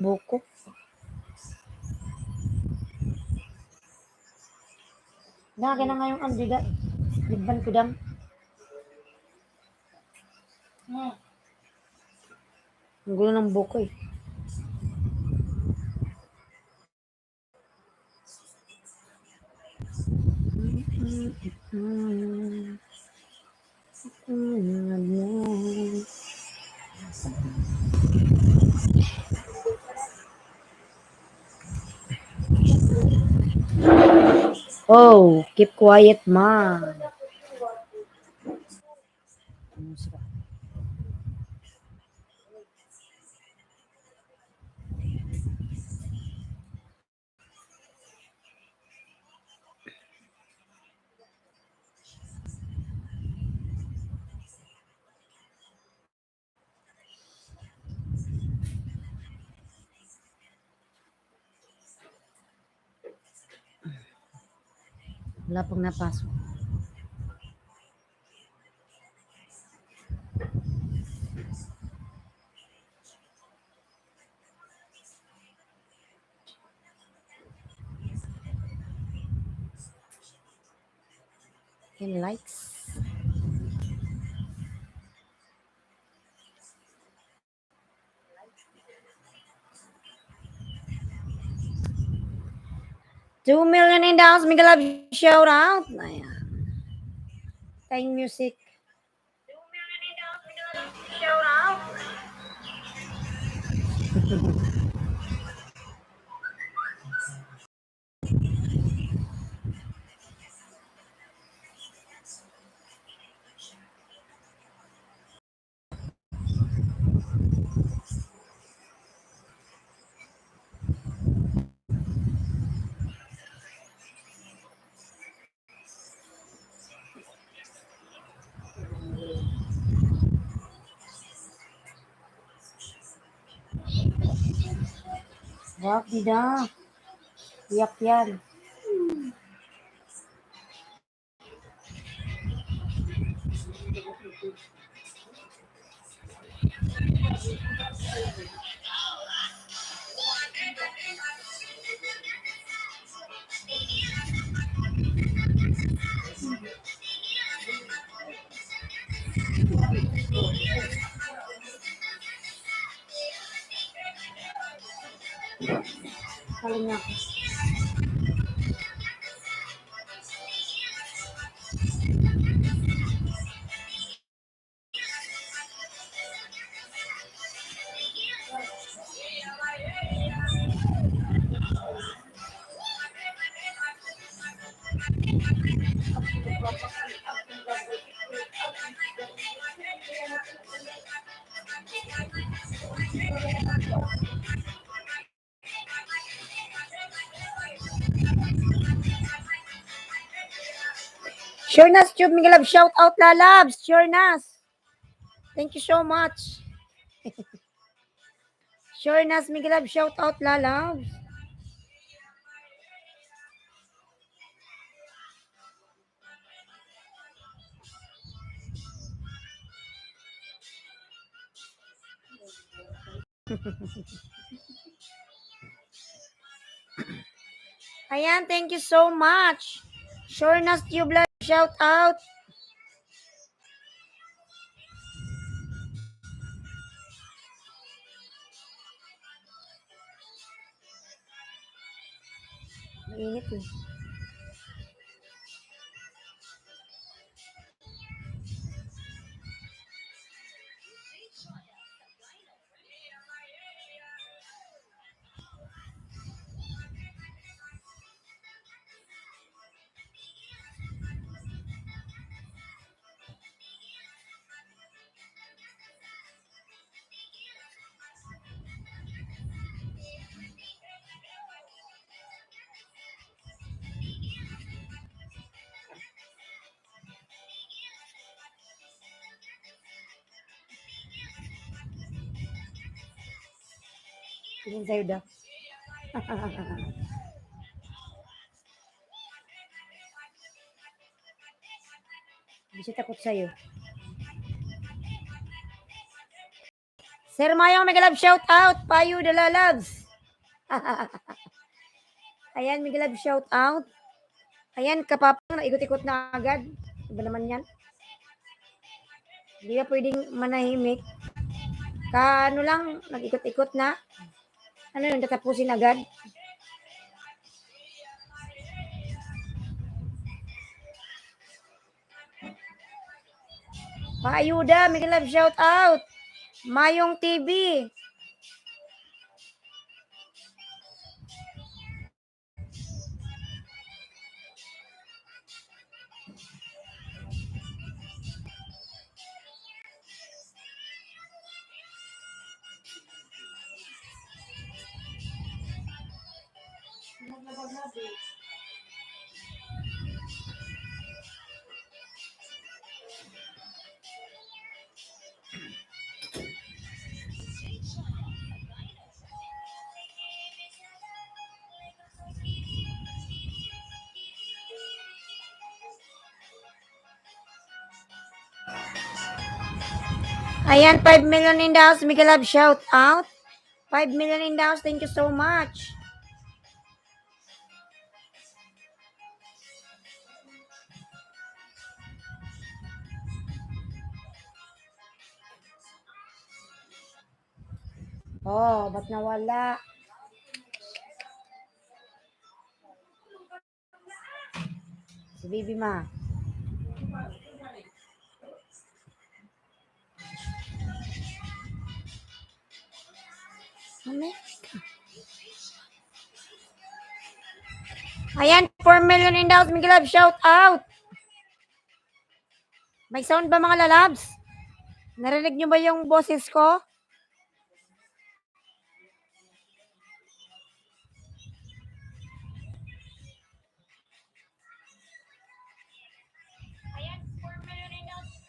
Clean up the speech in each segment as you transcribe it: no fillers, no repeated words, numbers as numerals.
Buko. Nagay na nga yung andiga. Ligban ko dam. Ang gulo ng buko eh. Oh, keep quiet, ma. Wala pang napasok. And likes. $2 million in the house. Miguel love shout out. Ayan. Tayong music. $2 million in the house. Miguel love shout out. Wag, Dida. Iyak yan. Kaling niya ako. Sure Nas, Tube Miguel love shout out, lalabs. Sure Nas. Thank you so much. Sure Nas, Miguel love shout out, lalabs. Ayan, thank you so much. Sure Nas, Tube love shout out. Mainit eh. Tingin sa'yo daw. Hindi siya takot sa'yo. Sir Mayong Megalab, shout out. Payo Dala Loves. Ayan, Megalab, shout out. Ayan, kapapang ikot-ikot na agad. Iba naman yan. Hindi ka pwedeng manahimik. Ano lang, nag-ikot-ikot na. Ano yung tatapusin agad? Paayuda, Megalab, shout out. Mayong TV. Ayan, 5 million in the house. Megalab, shout out. 5 million in the house. Thank you so much. Oh, ba't nawala? Si Bibi Ma. Ayan, 4 million in the house. Megalab, shout out. May sound ba mga lalabs? Narinig nyo ba yung boses ko? Ayan, 4 million in the house.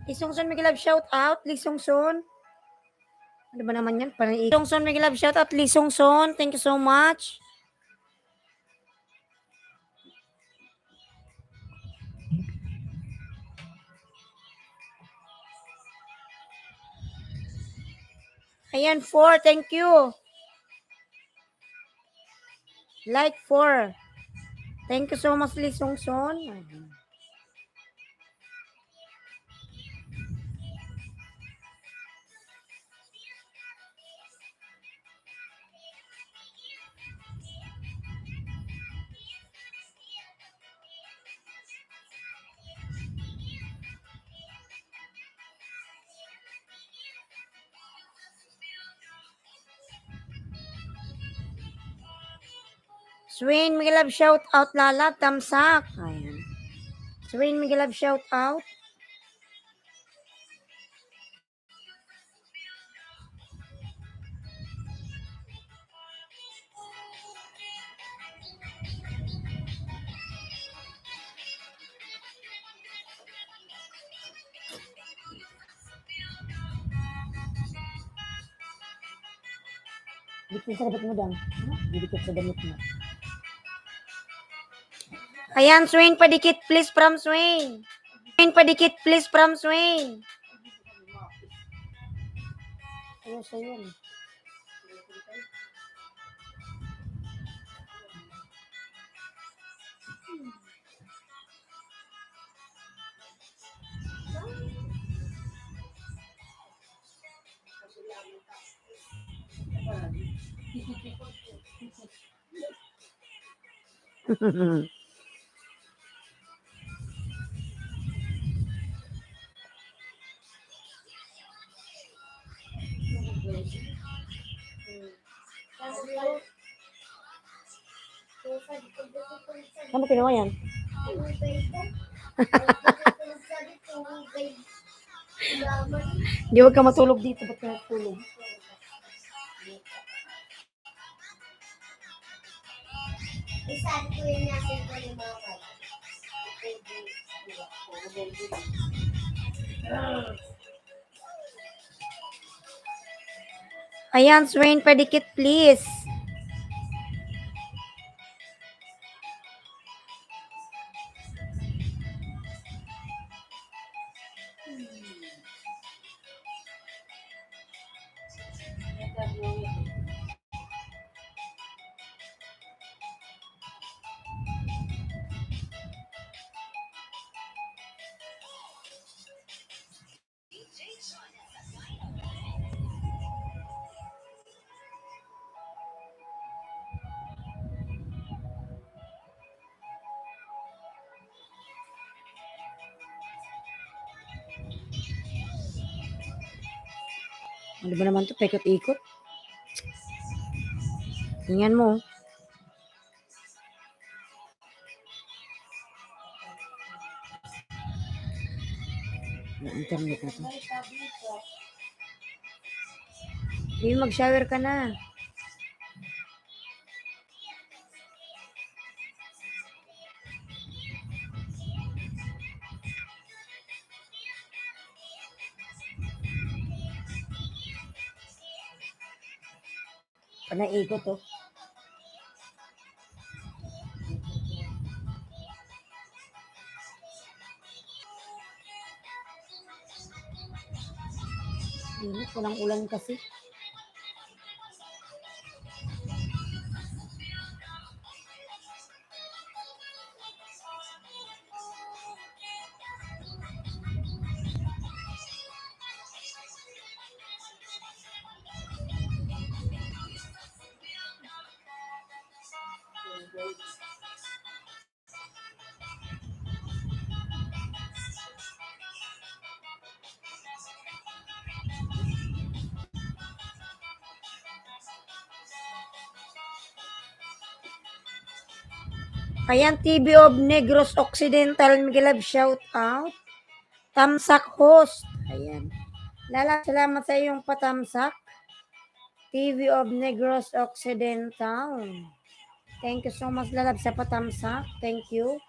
Lisongson, Miguel Love, shout out. Lisongson. Ano ba naman yan? Lisongson, Miguel Love, shout out. Lisongson, thank you so much. Ayan, 4. Thank you. Like 4. Thank you so much, Lisongson. Swain, Miguel Love, shout out. Lala, tamsak. Ayan. Swain, Miguel Love, shout out. Dikit sa damit mo, Dang. Dikit sa damit mo. Ayan, Swain, padikit please from Swain. Swain, padikit please from Swain. Ayun sa yun. Kamu kinuha yan? Di, wag ka matulog dito. Ba't ka matulog? Isabi ko yun natin ko yung mga Ayan, Swain, padikit please. Ano ba naman to? Paikot-ikot. Tingnan mo. Internet na to. Hindi, mag-shower ka na. Panaikot to. Init, walang ulan kasi. Ayan, TV of Negros Occidental, Miguel Love, shout out. Tamsak host. Ayan. Lala, salamat sa iyong patamsak. TV of Negros Occidental. Thank you so much, Lalab, sa patamsak. Thank you.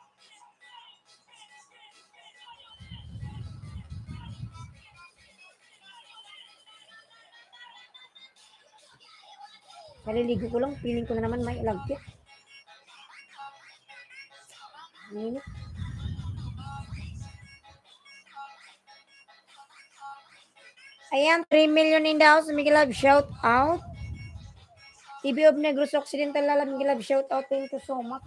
Kaliligo ko lang, feeling ko na naman may alagkit. Minit. Ayan, 3 million in the house. Miguel Love, shout out. TV of Negros Occidental, Lala, Miguel Love, shout out. Thank you so much.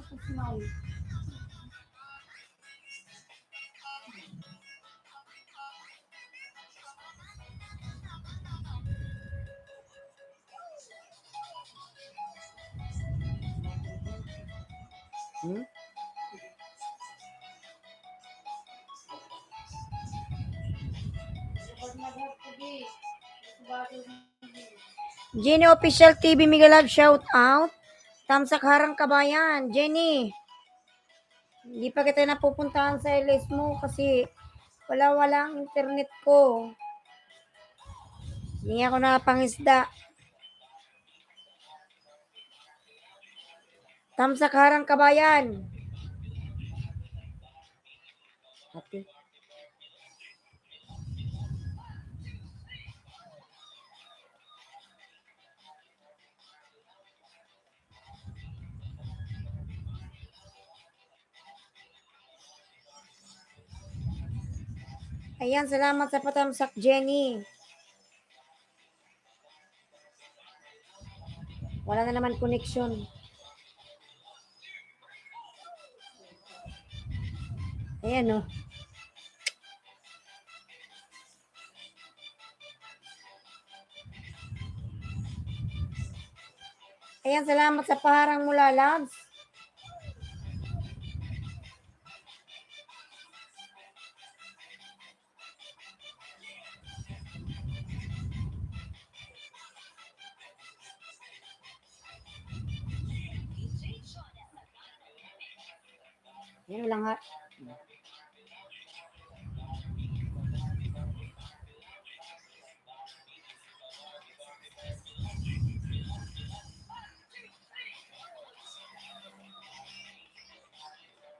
Jenny Official TV, Miguel Love, shout out. Tamsak Harang Kabayan, Jenny. Hindi pa kita napupuntahan sa LS mo kasi wala ang internet ko. Hindi ako nakapangisda. Tamsak Harang Kabayan. Ate. Ayan, salamat sa patamsak, Jenny. Wala na naman connection. Ayan, oh. Ayan, salamat sa paharang mula, Labs. Yan lang ha.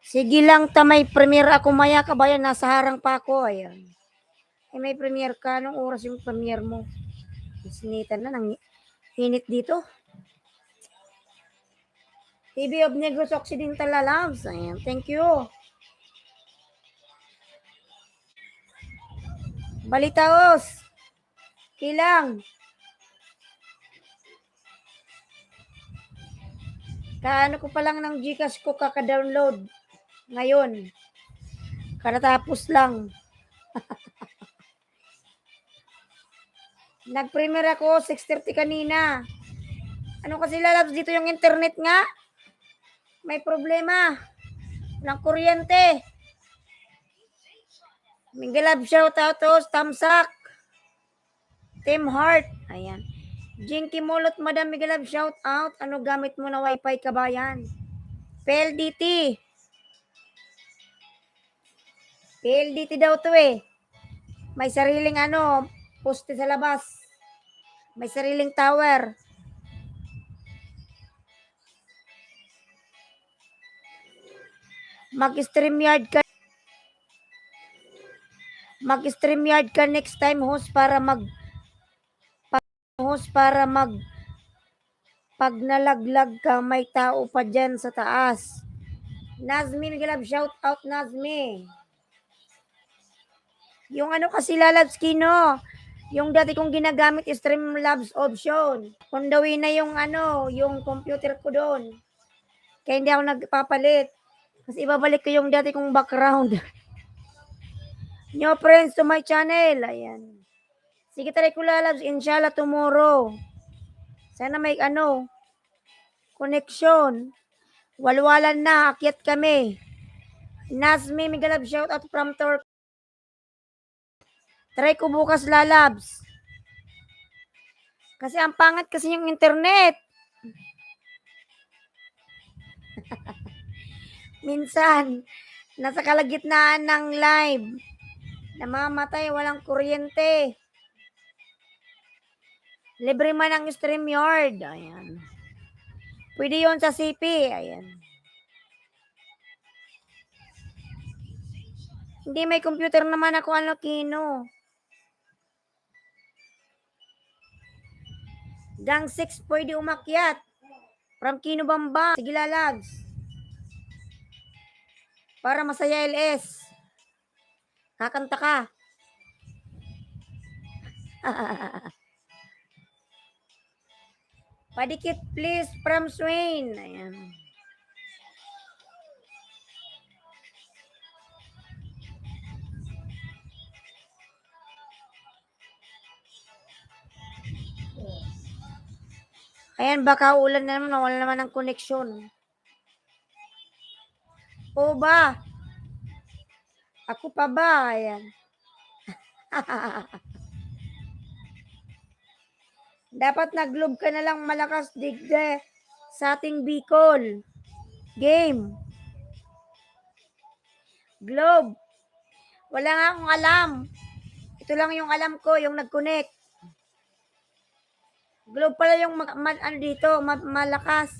Sige lang, tamay premiere ako maya kabayan. Nasa harang pa ako. Ayan. Ay, may premiere ka. Anong oras yung premiere mo? Isinitan na ng hinit dito. TV of Negros Occidental, Labs. Ayan, thank you. Balitaos. Kilang. Kaano ko pa lang ng Gcash ko kaka-download. Ngayon. Karatapos lang. Nag-premiere ako 6:30 kanina. Ano kasi lalabs dito yung internet nga? May problema. Walang kuryente. Miguel Love, shout out to Tamsak. Team Heart. Ayan. Jinky Mulot, Madam Miguel Love, shout out. Ano gamit mo na wifi kabayan? PLDT. PLDT daw to eh. May sariling poste sa labas. May sariling tower. Mag-StreamYard ka next time host para pag nalaglag ka may tao pa dyan sa taas. Nazmi, Miguel Love, shout out Nazmi. Yung kasi lalabs kino, yung dati kong ginagamit Streamlabs option. Kundawin na yung yung computer ko doon. Kaya hindi ako nagpapalit. Kasi ibabalik ko yung dati kong background. New friends to my channel. Ayan. Sige, try ko lalabs. Inshallah tomorrow. Sana may connection. Walwalan na. Akyat kami. Nazmi, Miguel Love, shout out from Turk. Try ko bukas lalabs. Kasi ang pangat kasi yung internet. Minsan, nasa kalagitnaan ng live. Namamatay, walang kuryente. Libre man ang StreamYard. Ayan. Pwede yun sa CP. Ayan. Hindi, may computer naman ako kino. Gang 6 pwede umakyat. From Kinubamba. Sige lalags. Para masaya LS. Kakanta ka. Padikit please from Swain. Ayan. Ayan, baka ulan na naman. Wala naman ng koneksyon. O ba? Ako pa ba? Ayan. Dapat nag-globe ka na lang malakas digde sa ating Bicol. Game. Globe. Wala nga akong alam. Ito lang yung alam ko, yung nag-connect. Globe pala yung ano dito, malakas.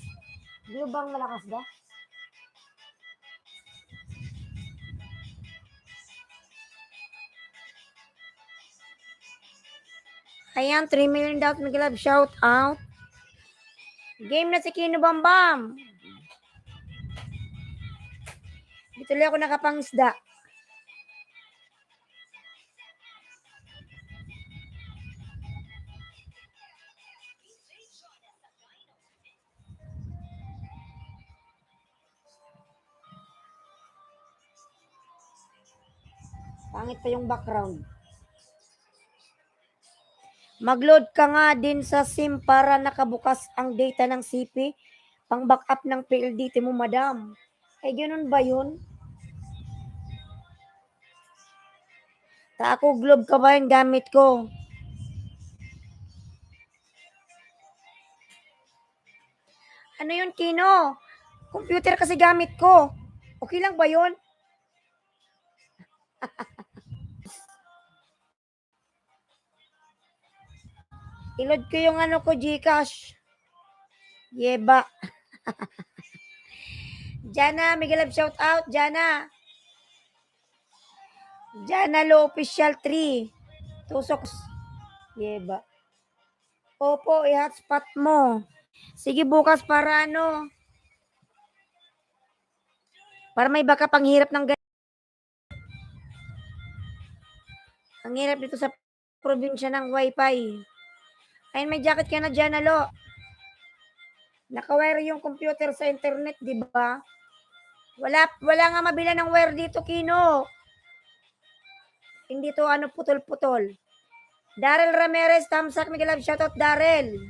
Globe bang malakas ba? Ayan, 3 million daw nag-love shout out. Game na si Kino Bambam. Dito lang ako nakapangisda. Pangit pa yung background. Mag-load ka nga din sa SIM para nakabukas ang data ng CP. Pang backup ng PLDT mo, madam. Ay, ganun ba yun? Ako, Globe ka ba yung gamit ko? Ano yun, Kino? Computer kasi gamit ko. Okay lang ba yun? Ilod ko yung ano ko, Gcash. Yeba. Jana, Miguel Love shout out, Jana. Jana Lo Official 3. Tusok. Yeba. Opo, i-hotspot mo. Sige, bukas para ano. Para may baka panghirap ng ganyan. Ang hirap dito sa probinsya ng wifi. Ayun, may jacket ka na dyan, alo. Nakawire yung computer sa internet, di ba? Wala nga mabila ng wire dito, Kino. Hindi to ano, putol-putol. Daryl Ramirez, Tamsak, Miguel Love, shoutout Daryl.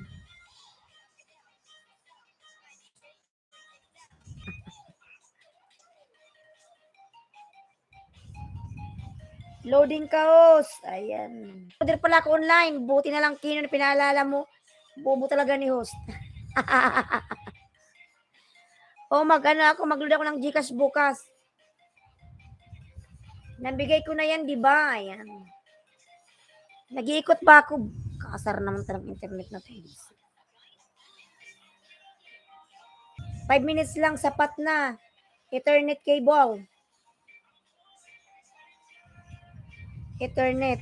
Loading ka, host. Ayan. Order pala ako online. Buti na lang, Kino, na pinaalala mo. Bobo talaga ni host. Mag-load ako ng Gcash bukas. Nabigay ko na yan, di ba? Ayan. Nag-iikot ba ako? Kakasar naman talagang internet na to. 5 minutes lang, sapat na. Ethernet cable. Ethernet.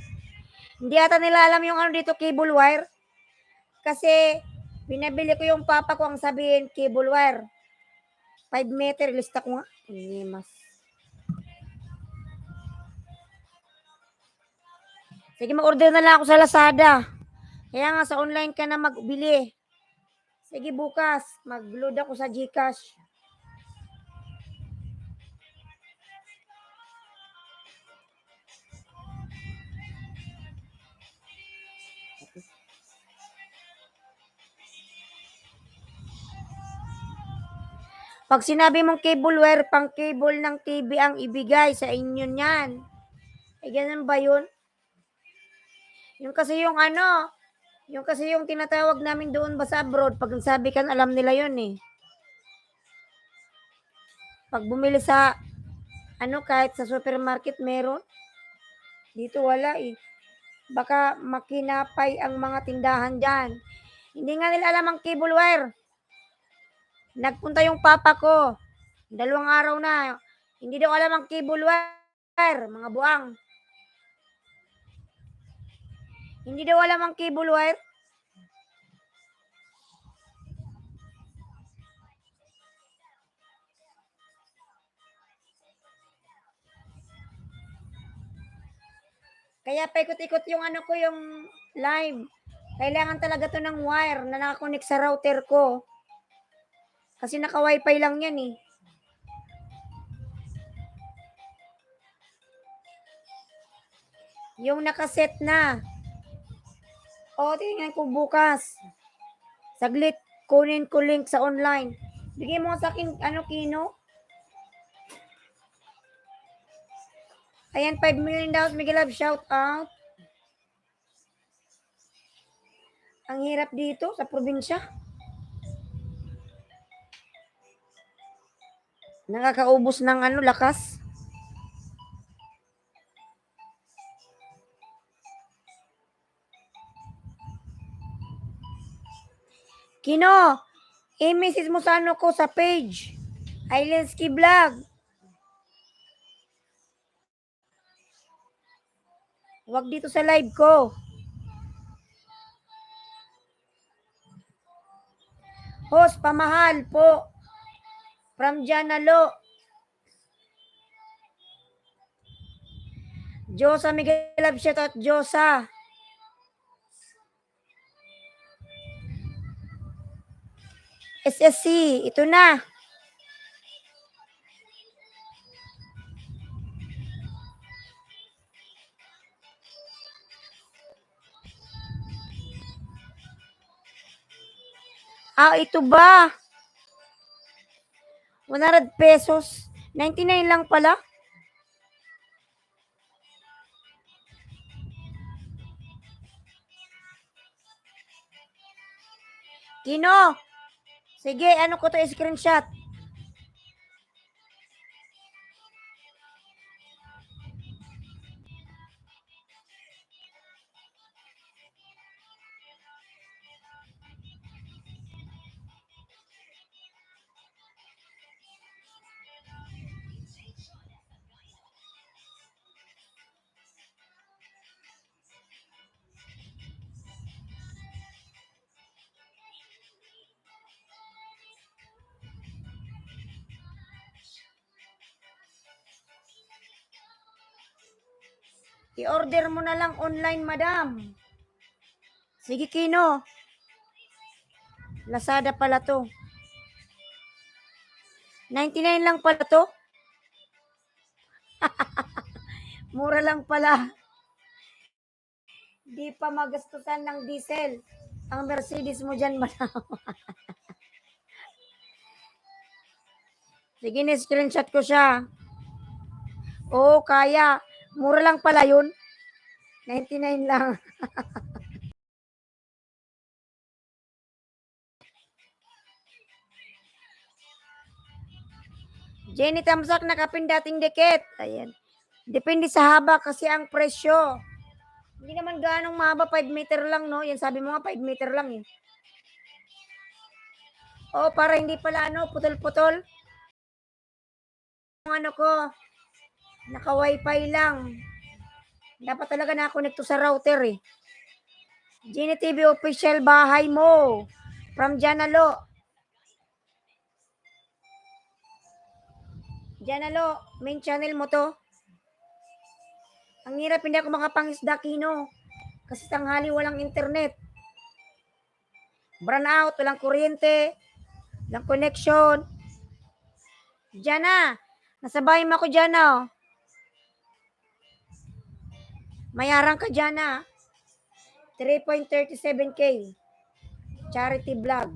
Hindi ata nila alam yung ano dito, cable wire. Kasi, binabili ko yung papa ko ang sabihin, cable wire. 5 meter, lista ko nga. Mas. Sige, mag-order na lang ako sa Lazada. Kaya nga, sa online ka na magbili. Sige, bukas, mag-load ako sa Gcash. Pag sinabi mong cable wire, pang cable ng TV ang ibigay sa inyo niyan. Eh, ganun ba yun? Yung kasi yung ano, yung kasi yung tinatawag namin doon ba sa abroad, pag sabi kan, alam nila yun eh. Pag bumili sa, ano, kahit sa supermarket meron. Dito wala eh. Baka makinapay ang mga tindahan dyan. Hindi nga nila alam ang cable wire. Nagpunta yung papa ko. 2 araw na. Hindi daw alam ang cable wire. Mga buang. Hindi daw alam ang cable wire. Kaya paikot-ikot yung ano ko, yung live. Kailangan talaga to ng wire na nakakonect sa router ko. Kasi naka-wifi lang yan eh. Yung nakaset na. O, tingnan ko bukas. Saglit, kunin ko link sa online. Bigay mo sa akin, Kino? Ayan, 5 million daw. Miguel Love, shout out. Ang hirap dito sa probinsya. Nakakaubos ng lakas. Kino, i-message mo sa ko sa page. Islandsky Vlog. Huwag dito sa live ko. Host, pamahal po. From Janalo. Josa Miguel Love, shout out Josa. SSC, ito na. Ito ba? 100 pesos. 99 lang pala. Kino, sige, ko to screenshot. I-order mo na lang online, madam. Sige, Kino. Lazada pala to. 99 lang pala to. Mura lang pala. Di pa magastusan ng diesel. Ang Mercedes mo dyan, madam. Sige, ni-screenshot ko siya. Oo, kaya. Mura lang pala yun. 99 lang. Jenny Tamsak, nakapindating dikit. Ayan. Depende sa haba kasi ang presyo. Hindi naman ganong mahaba, 5 meter lang, no? Yan sabi mo nga, 5 meter lang eh. Para hindi pala putol-putol. Yung ko, naka-wifi lang. Dapat talaga na-connect to sa router eh. Genie TV official bahay mo. From Janalo. Janalo, main channel mo to. Ang hirap, hindi ako makapangisda, Kino. Kasi tanghali walang internet. Brown out, walang kuryente, walang connection. Jana, nasa bahay mo ako, Jana. Mayarang ka, Jana. 3.37K. Charity vlog.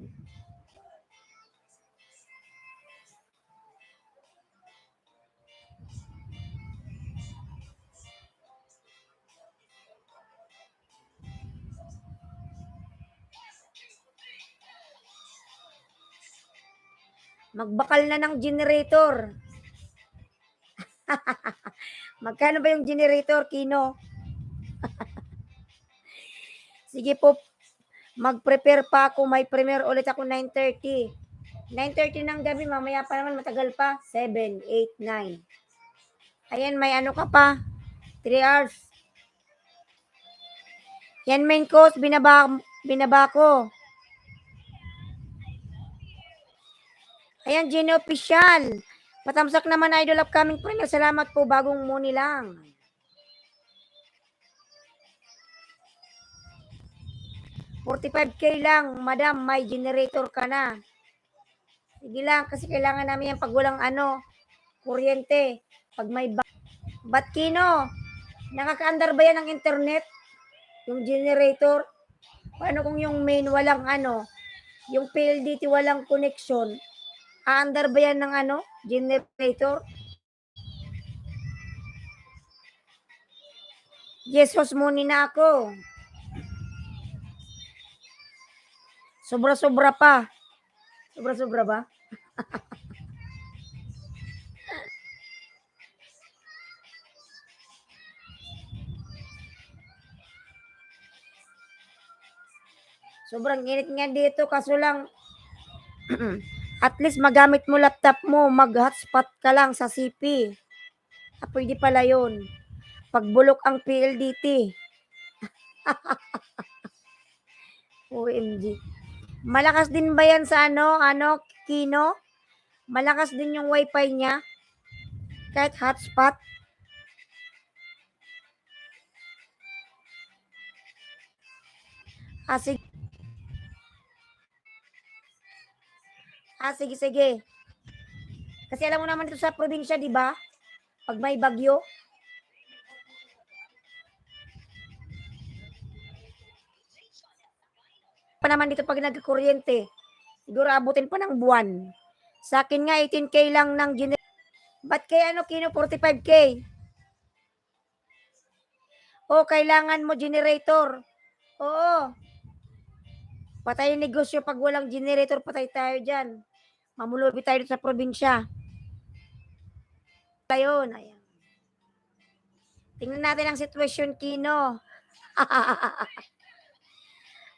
Magbakal na ng generator. Magkano ba yung generator, Kino? Sige po, mag-prepare pa ako. May premiere ulit ako 9:30. 9:30 ng gabi, mamaya pa naman, matagal pa. 7, 8, 9. Ayan, may ka pa. 3 hours. Yan main course, binaba ko. Ayan, Genie Official. Patamsak naman, idol, upcoming premiere. Salamat po, bagong muni lang. 45K lang, madam, may generator ka na. Sige lang, kasi kailangan namin yan pag walang kuryente. Pag may Ba't Kino? Nakaka-andar ba yan ng internet? Yung generator? Paano kung yung main walang yung PLDT walang connection? Aandar ba yan ng generator? Yes, host muna na ako. Sobra-sobra pa. Sobra-sobra ba? Sobrang init nga dito, kaso lang at least magamit mo laptop mo, mag-hotspot ka lang sa CP. Pwede pala yun. Pagbulok ang PLDT. OMG. Malakas din ba yan sa Kino? Malakas din yung wifi niya? Kahit hotspot? Sige. Sige, sige. Kasi alam mo naman dito sa probinsya, di ba? Pag may bagyo, pa naman dito pag nagkuryente. Siguro abutin pa ng buwan. Sa akin nga, 18K lang ng Ba't kay Kino, 45K? Kailangan mo generator. Oo. Patay yung negosyo pag walang generator, patay tayo dyan. Mamulubi tayo sa probinsya. Ayun, ayan. Tingnan natin ang sitwasyon, Kino.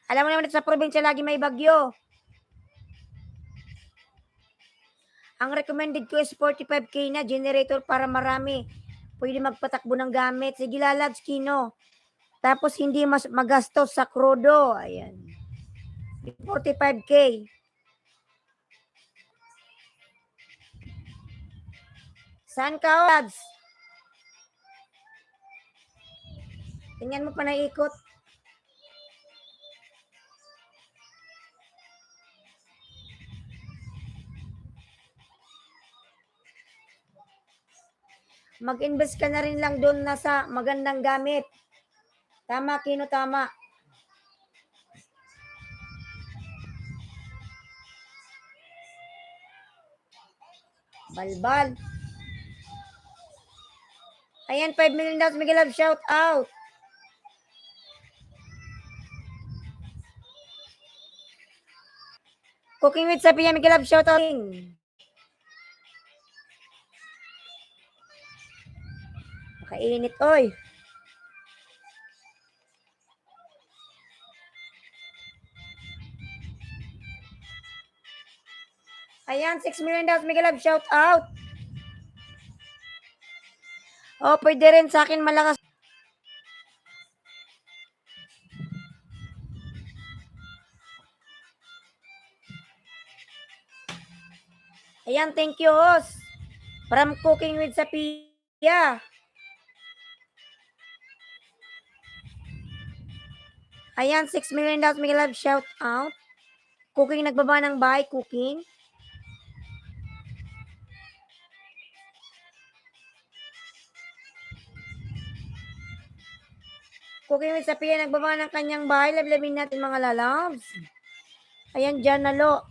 Alam mo naman dito sa probinsya, lagi may bagyo. Ang recommended ko is 45K na generator para marami. Pwede magpatakbo ng gamit. Sige, lalabs, Kino. Tapos hindi mas magastos sa krudo. Ayan. 45K. Saan ka, labs? Tingnan mo pa na ikot. Mag-invest ka na rin lang doon na sa magandang gamit. Tama, Kino, tama. Balbal. Ayan, 5 million daw. Miguel Love, shout out. Cooking with Sapiya, Miguel Love, shout out. Makainit, oy. Ayan, 6 million daw. Miguel Love, shout out. Pwede rin sa akin malakas. Ayan, thank you, host. From Cooking with Sapiya. Ayan, 6 million daw. Miguel Love, shout out. Cooking, nagbaba ng bahay, cooking. Cooking with Sapiya, nagbaba ng kanyang bahay. Lablabin natin mga lalabs. Ayan, dyan nalo.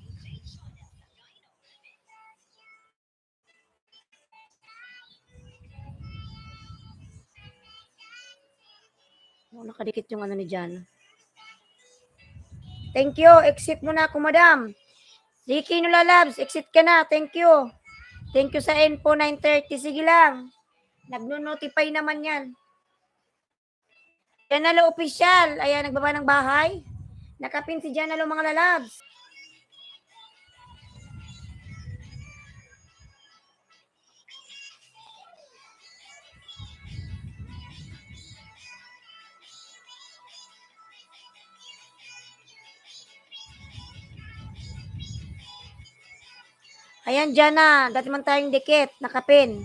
Nakadikit yung ni Jan. Thank you. Exit muna ako, madam. Sige, Kino Lalabs. Exit ka na. Thank you. Thank you sa Info 930. Sige lang. Nagno-notify naman yan. Janalo official. Ayan, nagbaba ng bahay. Nakapin si Janalo, mga lalabs. Ayan, dyan na. Dati man tayong dikit. Nakapin.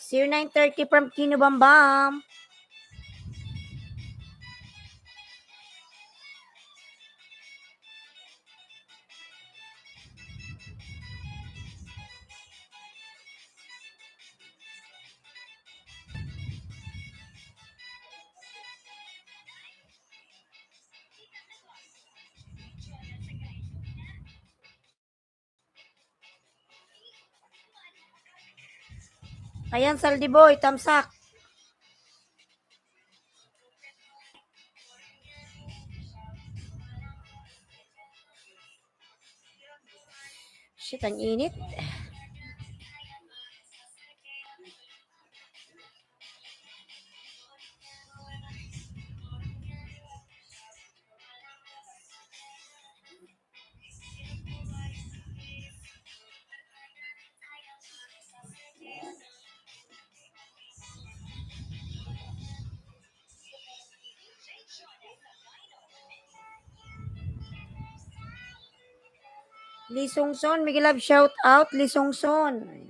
0930 from Kino Bambam. Ayan, Saldi Boy, tamsak. Shit, ang init. Lee Songson, Miguel Love, shout out, Lee Songson.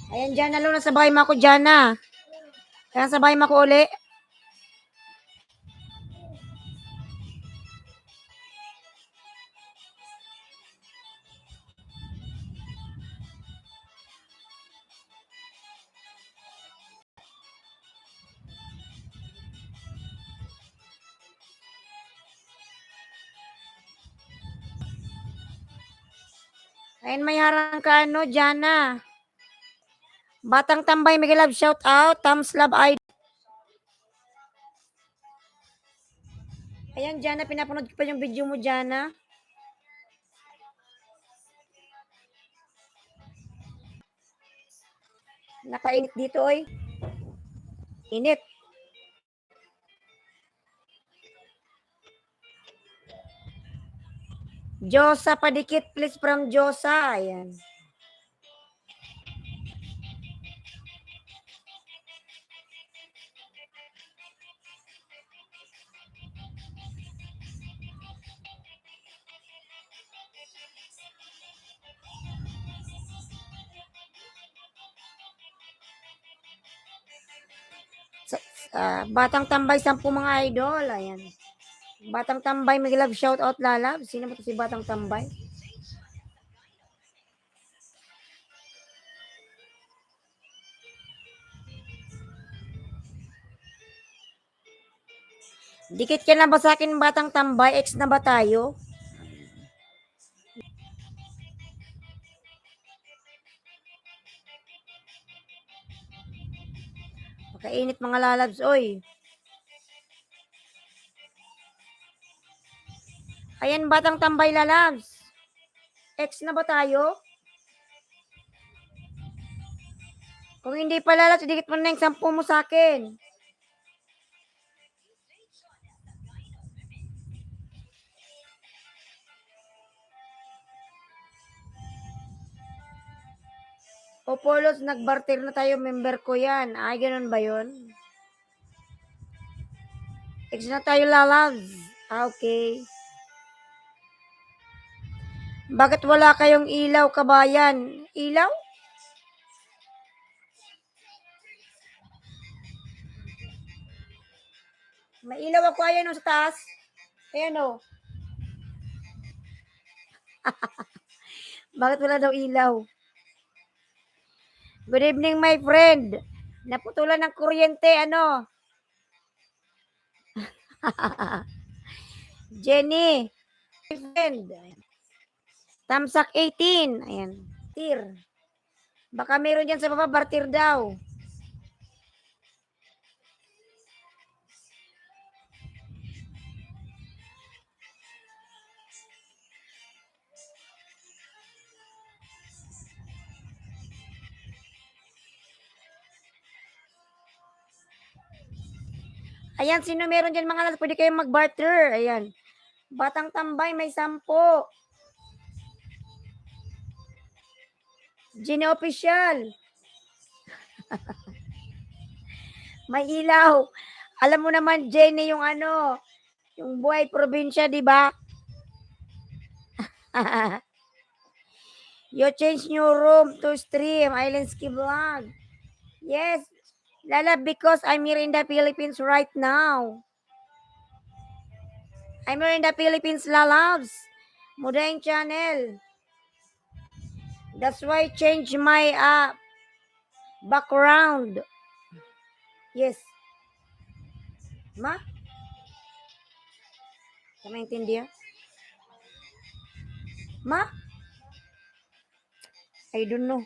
Ayan, dyan na lang sa bahay mo ako, dyan na. Ayan, sa bahay mo ako uli. Ayan, may harang ka, ano, dyan na. Batang Tambay, Miguel Love, shout out, Tams Love, I. Ayan, dyan na, pinapanood ko pa yung video mo, dyan na. Nakainit dito, oy. Init. Josa, padikit, please, from Josa. Ayan. Batang Tambay, 10 mga idol. Ayan. Batang Tambay, Miguel Love, shout out, lalab. Sino ba ito si Batang Tambay? Dikit ka na ba sa akin, Batang Tambay? Ex na ba tayo? Pakainit mga lalabs, oy. Ayan, Batang Tambay, lalabs. Ex na ba tayo? Kung hindi pa lalabs, dikit mo na yung 10 mo sa akin. O Polos, nagbarter na tayo, member ko yan. Ay, ganun ba yun? Ex na tayo, lalabs. Okay. Bakit wala kayong ilaw, kabayan? Ilaw? May ilaw ako, ayan o, sa taas. Ayan o. Bakit wala daw ilaw? Good evening, my friend. Naputulan ng kuryente, ano? Jenny. Friend. Tamsak 18. Ayan. Tir. Baka meron dyan sa baba, bartir daw. Ayan, sino meron dyan mga lalas? Pwede kayong mag-barter. Ayan. Batang tambay, may 10. Gina Official. May ilaw. Alam mo naman, Jenny, yung ano, yung buhay probinsya, di ba? You change new room to stream Island Ski Vlog. Yes, Lala, because I'm here in the Philippines right now. I'm here in the Philippines, Lalabs. Mudaing channel. That's why I change my background. Yes. Ma? Ka maintindihan? Ma? I don't know.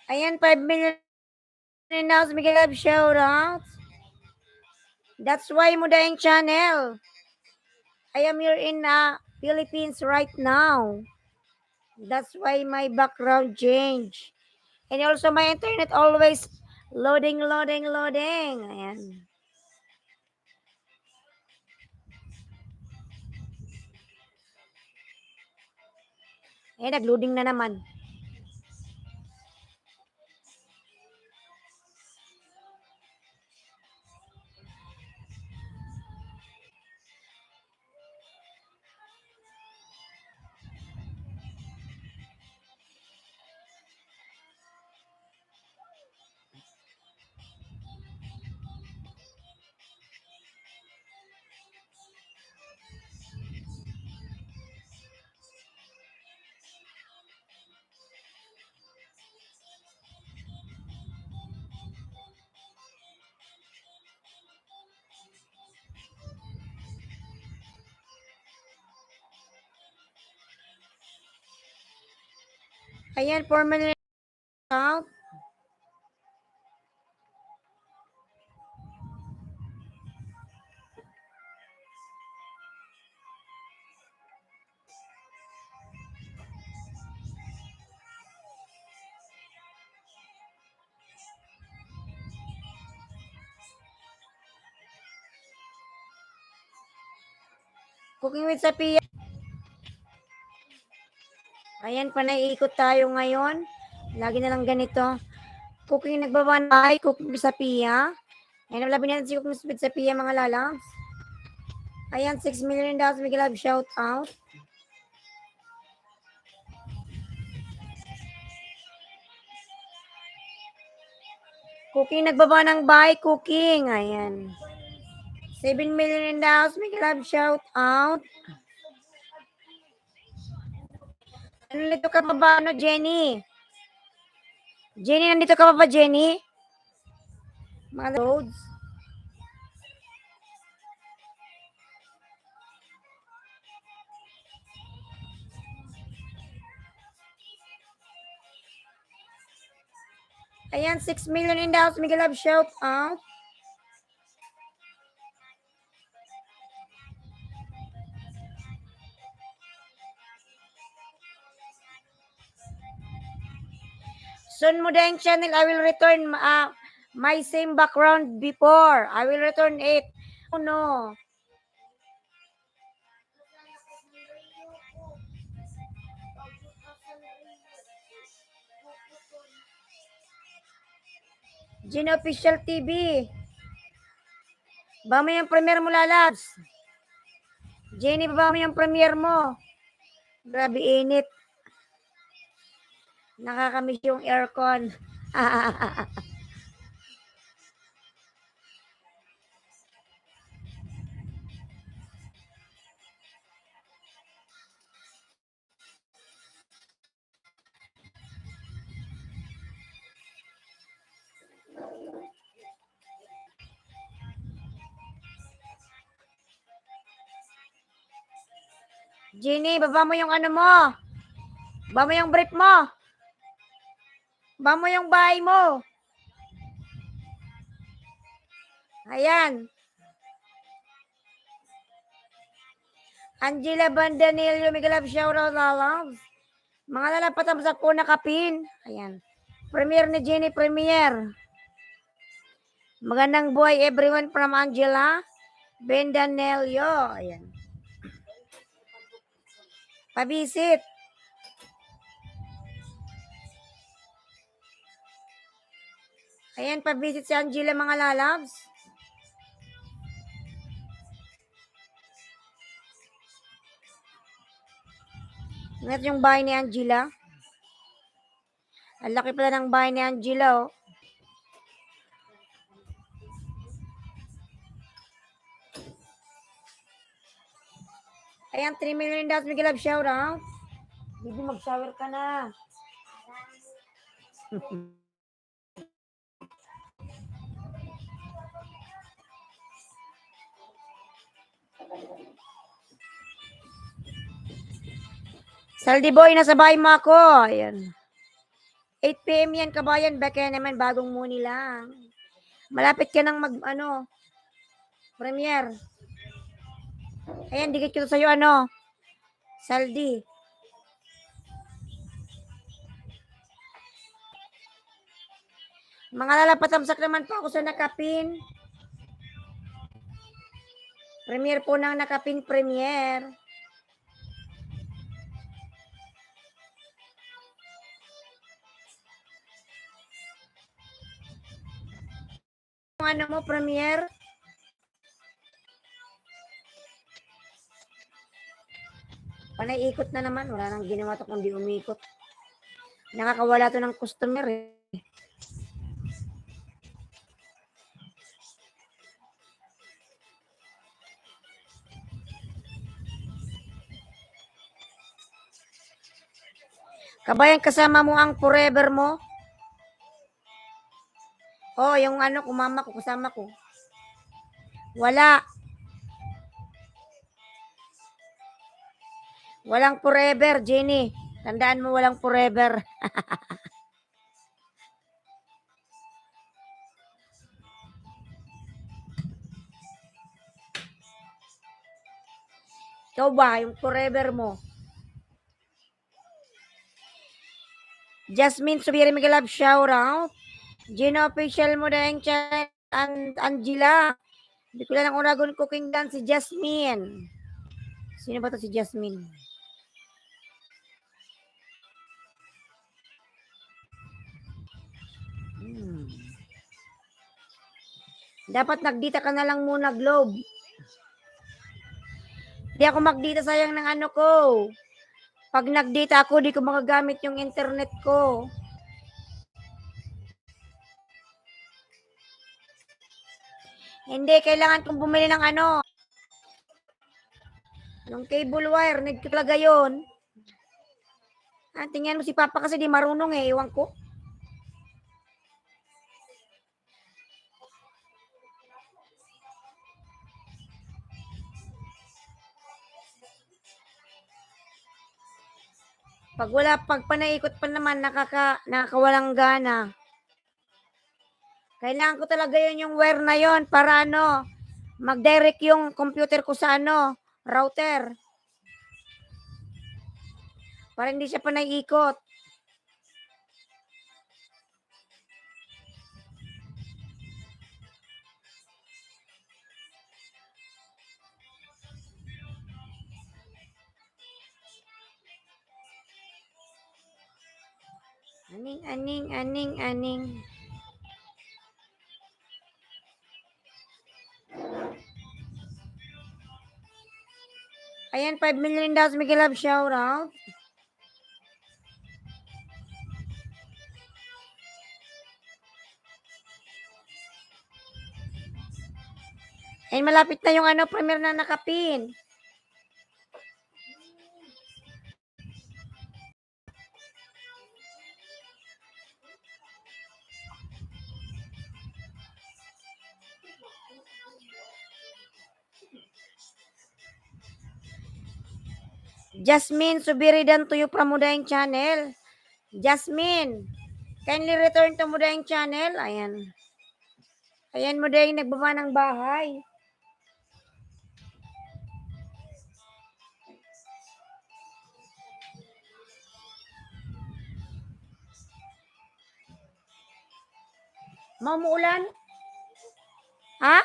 Ayan, 5 million na ako. Miguel Love shoutouts. That's why Mudaing channel. I am here in Philippines right now. That's why my background change. And also my internet always loading. Ayan. Eh, nag-loading na naman. Ayan, 4 million account. Cooking with Sophia. Ayan, panay-ikot tayo ngayon. Lagi na lang ganito. Cooking nagbabanay, cooking with Sophia. Ayan, labi natin si cooking with Sophia, mga lalabs. Ayan, 6 million daw. Miguel Love shout out. Cooking nagbaba ng buy, cooking. Ayan. 7 million daw. Miguel Love shout out. Ano nito ka pa ba, ano, Jenny? Jenny, nandito ka pa ba, Jenny? Mga loads. Ayan, 6 million in the house. Miguel Love shout out. Soon mo din channel, I will return my same background before. I will return it. Oh no. Gina Official TV. Ba mo yung premiere mo, lalabs? Jenny, ba mo yung premiere mo? Grabe init. Nakakamiss yung aircon. Jenny, baba mo yung ano mo. Baba mo yung brief mo. Baba mo yung bahay mo. Ayan. Angela Bandanillo, Miguel Love, shoutout, loves. Mga lalapatamsak po nakapin. Ayan. Premiere ni Jenny, premiere. Magandang buhay everyone from Angela Bandanillo. Ayan. Pabisit. Ayan, pabisit si Angela, mga lalabs. Ingat yung bahay ni Angela. Ang laki pala ng bahay ni Angela, oh. Ayan, 3 million dollars, Miguel Love, shout out. Bibi, mag-shower ka na. Saldi boy, nasa bahay mo ako. Ayan. 8 p.m. yan, kabayan. Baka naman, bagong muni lang. Malapit ka nang premiere. Ayan, dikit ko sa'yo, Saldi. Mga lalapatamsak naman po ako sa nakapin. Premiere po ng nakapin premiere. Ano mo, premiere? Panay ikot na naman. Wala nang ginawa to kundi umikot. Nakakawala to ng customer, eh. Kabayan, kasama mo ang forever mo? Oh, yung kumama ko, kasama ko. Wala. Walang forever, Jenny. Tandaan mo, walang forever. Ikaw ba, yung forever mo? Jasmine Subiri, Miguel Love, shout out. Gino official mo na yung chat, Angela. Hindi ko lang unagon cooking dance si Jasmine. Sino ba to si Jasmine? Dapat nagdita ka na lang muna, Globe. Hindi ako magdita, sayang ng ko. Pag nagdita ako, di ko magagamit yung internet ko. Hindi, kailangan kong bumili ng yung cable wire, need ko talaga yun. Tingnan mo si Papa kasi di marunong, eh, iwan ko. Pag panaikot pa naman, nakakawalang gana. Kailangan ko talaga yun, yung wire na yun para mag-direct yung computer ko sa router. Para hindi siya panaikot. Aning. Ayan, 5 million daw, Miguel Love, shout out. Ayan, malapit na yung premiere na nakapin. Jasmine Subiridan to you from Mudayang Channel. Jasmine, kindly return to Mudayang Channel. Ayan. Ayan, Mudayang nagbaba ng bahay. Mamuulan? Ha?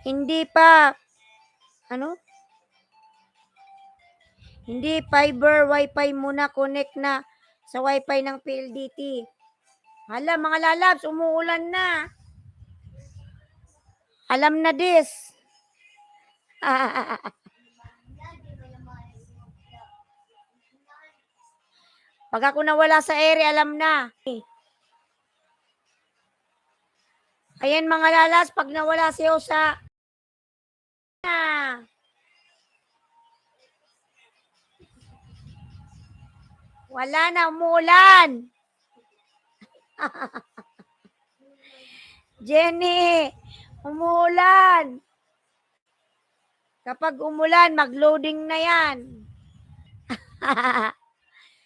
Hindi pa. Ano? Hindi fiber wifi muna, connect na sa wifi ng PLDT. Hala, mga lalabs, umuulan na. Alam na this. Pag ako nawala sa area, alam na. Ayan mga lalas, pag nawala siyo sa wala na, umuulan. Jenny, umuulan. Kapag umulan, mag-loading na yan.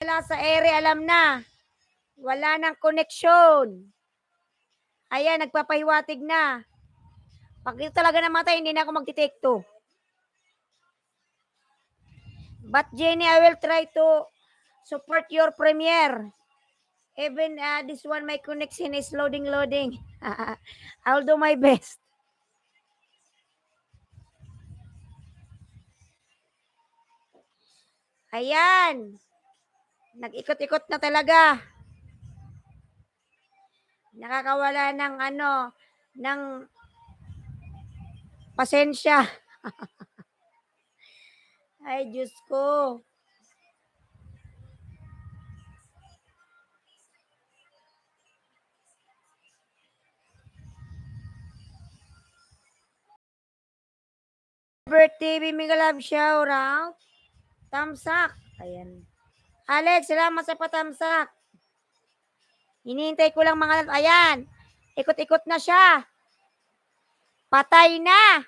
Wala sa area, alam na. Wala nang koneksyon. Ayan, nagpapahiwatig na. Pag ito talaga namatay, hindi na ako magti-take to. But Jenny, I will try to support your premiere. Even this one, my connection is loading. I'll do my best. Ayan. Nag-ikot-ikot na talaga. Nakakawala ng ng pasensya. Ay, Diyos ko. Birthday, Mimi Love shout out. Tamsak. Ayan. Alex, salamat sa patamsak. Hinihintay ko lang mga, ayan. Ikot-ikot na siya. Patay na.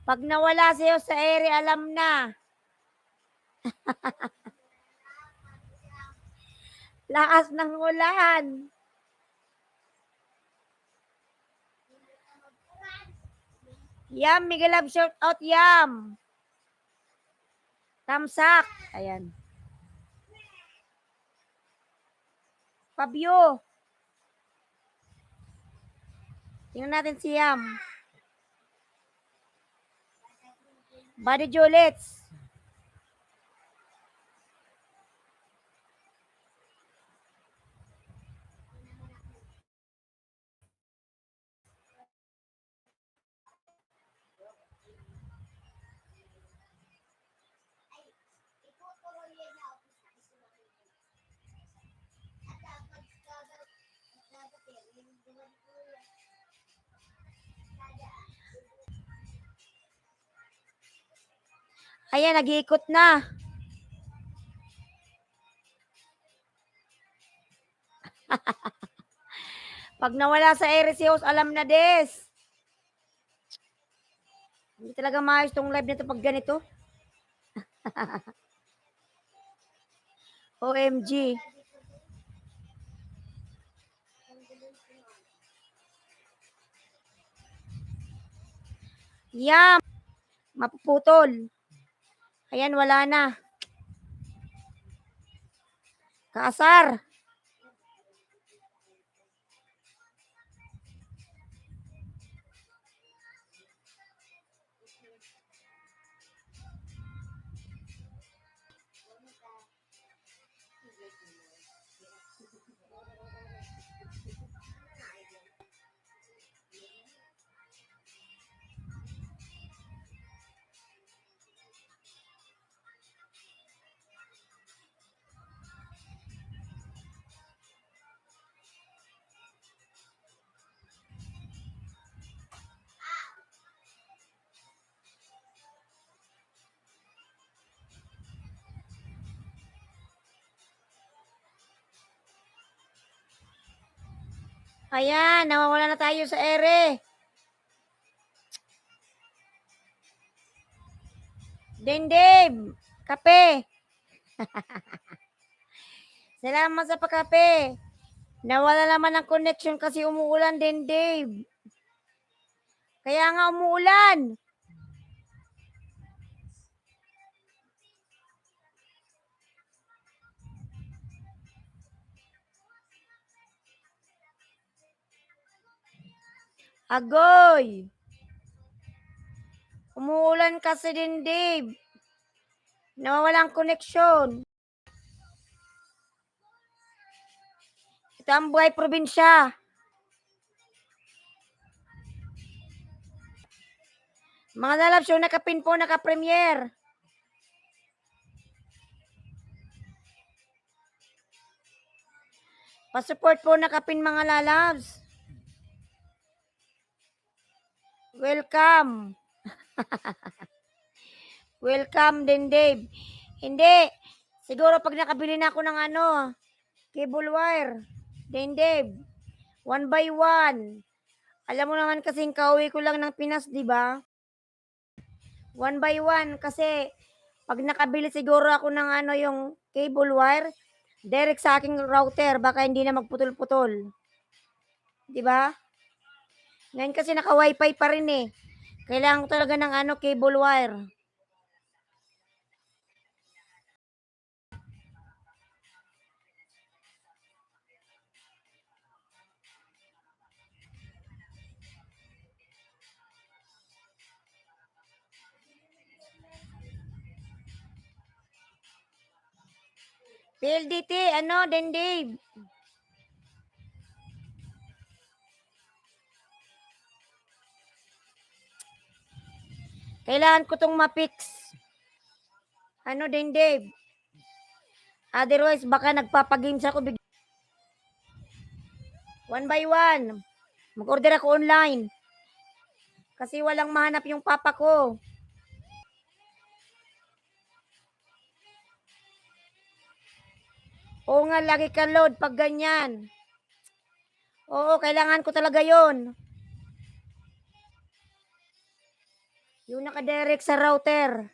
Pag nawala siya sa area, alam na. Lakas ng ulan. Yam, Miguel Love shout out, Yam. Tamsak. Ayan. Fabio. Tingnan natin si Yam. Buddy Julets. Ayan, nag-iikot na. Pag nawala sa Eresios, alam na des. Hindi talaga maayos tong live nito pag ganito. OMG. Yam. Mapuputol. Ayan, wala na. Kaasar. Ayan, nawawala na tayo sa ere. Dave, kape. Salamat sa pagkape. Nawala naman ang connection kasi umuulan din, Dave. Kaya nga umuulan. Agoy. Umuulan kasi din, Dave. Nawawala ang koneksyon. Ito ang buhay probinsya. Mga lalabs, yung nakapin po, naka-premiere. Pasupport po nakapin mga lalabs. Welcome. Welcome din, Dave. Hindi. Siguro pag nakabili na ako ng cable wire. Din, Dave. 1 by 1. Alam mo naman kasing kauwi ko lang ng Pinas, di ba? 1 by 1 kasi pag nakabili siguro ako ng yung cable wire, direct sa aking router, baka hindi na magputol-putol. Di ba? Ngayon kasi naka-wifi pa rin eh. Kailangan ko talaga ng cable wire. PLDT, din Dave. Kailangan ko tong ma-fix. Din Dave. Otherwise, baka nagpapagames ako bigla. 1 by 1. Mag-order ako online. Kasi walang mahanap yung papa ko. Oo nga, lagi ka load pag ganyan. Oo, kailangan ko talaga yon. Yung nakadirect sa router.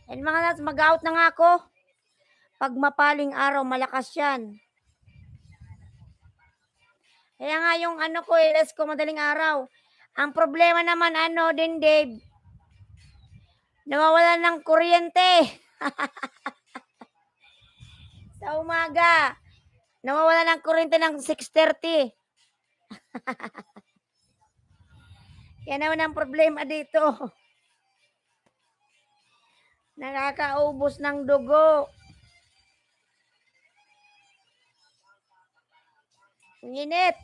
And mga nas, mag-out na nga ako. Pag mapaling araw, malakas yan. Kaya nga yung ko, LS ko, madaling araw. Ang problema naman, din Dave, nawawalan ng kuryente. Sa umaga, nawawalan ng kuryente ng 6:30. Yan naman ang problema dito. Nakakaubos ng dugo. Init.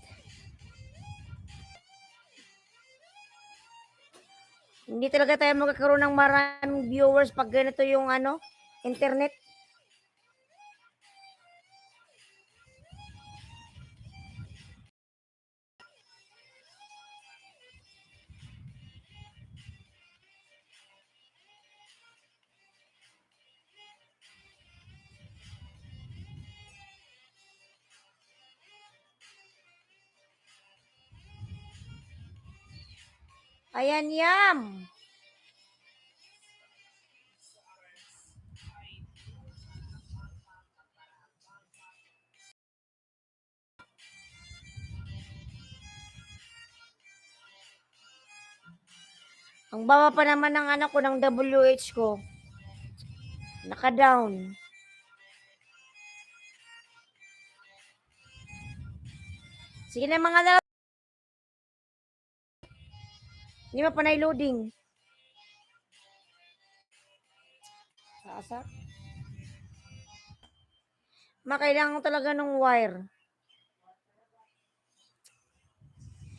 Hindi talaga tayo magkakaroon ng maraming viewers pag ganito yung internet. Ayan, Yam. Ang baba pa naman ng ko ng WH ko. Naka-down. Sige na mga lalaki. Hindi mo pa na-loading. Sasa. Makailangan ko talaga ng wire.